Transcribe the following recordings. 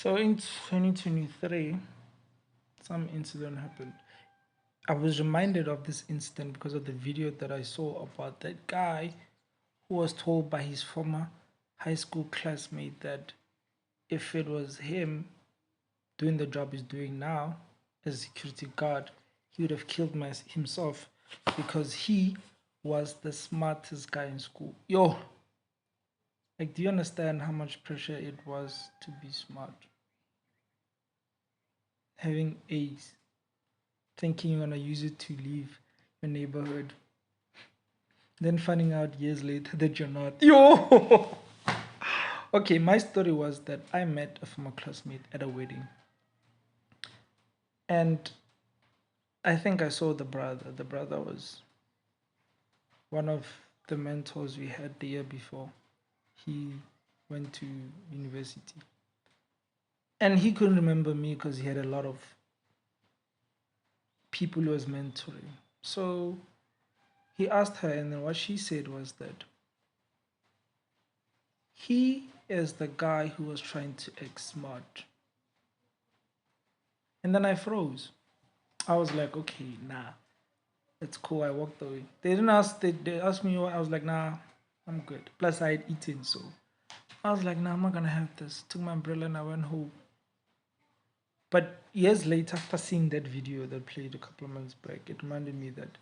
So in 2023, some incident happened. I was reminded of this incident because of the video that I saw about that guy who was told by his former high school classmate that if it was him doing the job he's doing now as a security guard, he would have killed himself because he was the smartest guy in school. Yo, like, do you understand how much pressure it was to be smart? Having A's, thinking you're gonna use it to leave your neighborhood, then finding out years later that you're not. Yo! Okay, my story was that I met a former classmate at a wedding. And I think I saw the brother. The brother was one of the mentors we had the year before. He went to university. And he couldn't remember me because he had a lot of people he was mentoring. So he asked her, and then what she said was that he is the guy who was trying to act smart. And then I froze. I was like, okay, nah, it's cool. I walked away. They didn't ask, they asked me what, I was like, nah, I'm good. Plus, I had eaten, so I was like, nah, I'm not gonna have this. Took my umbrella and I went home. But years later, after seeing that video that played a couple of months back, it reminded me that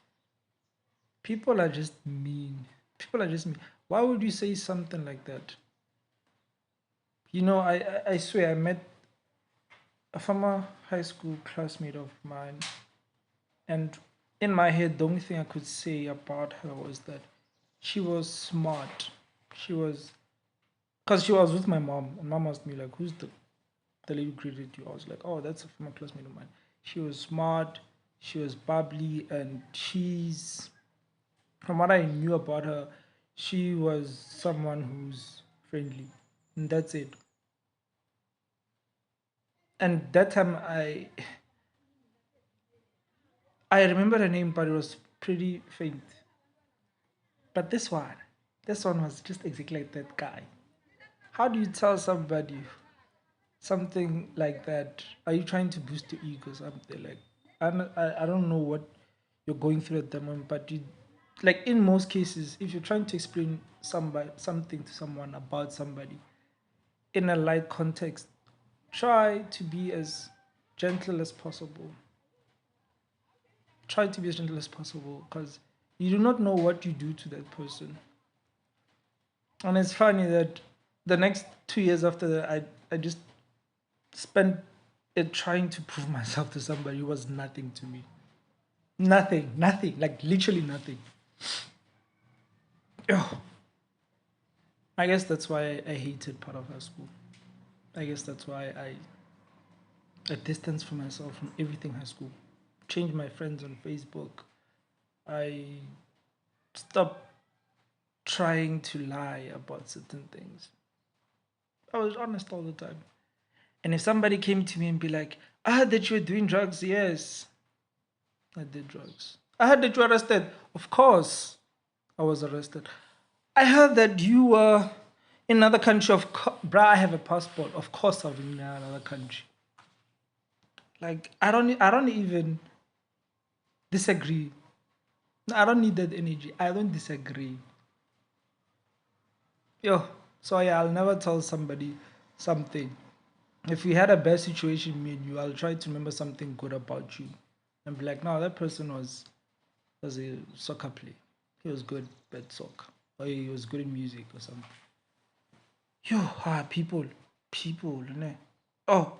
people are just mean. People are just mean. Why would you say something like that? You know, I swear I met a former high school classmate of mine, and in my head, the only thing I could say about her was that she was smart. She was, because she was with my mom, and mom asked me, like, who's the lady who greeted you? I was like, oh, that's a former classmate of mine. She was smart, she was bubbly, and from what I knew about her, she was someone who's friendly. And that's it. And that time I remember her name, but it was pretty faint. But this one was just exactly like that guy. How do you tell somebody something like that? Are you trying to boost your ego or something? Like, I don't know what you're going through at the moment, but you, like, in most cases, if you're trying to explain something to someone about somebody in a light context, try to be as gentle as possible. Try to be as gentle as possible because you do not know what you do to that person. And it's funny that the next 2 years after that, I just spent it trying to prove myself to somebody who was nothing to me. Nothing, like literally nothing. Ugh. I guess that's why I hated part of high school. I guess that's why I distanced from myself from everything high school. Changed my friends on Facebook. I stopped trying to lie about certain things. I was honest all the time. And if somebody came to me and be like, I heard that you were doing drugs, yes, I did drugs. I heard that you were arrested. Of course, I was arrested. I heard that you were in another country. Bruh, I have a passport. Of course, I've been in another country. Like, I don't even disagree. I don't need that energy. I don't disagree. Yo, so yeah, I'll never tell somebody something. If we had a bad situation, me and you, I'll try to remember something good about you and be like, no, that person was a soccer player. He was good at soccer. Or he was good in music or something. Yo, people, ne? Oh,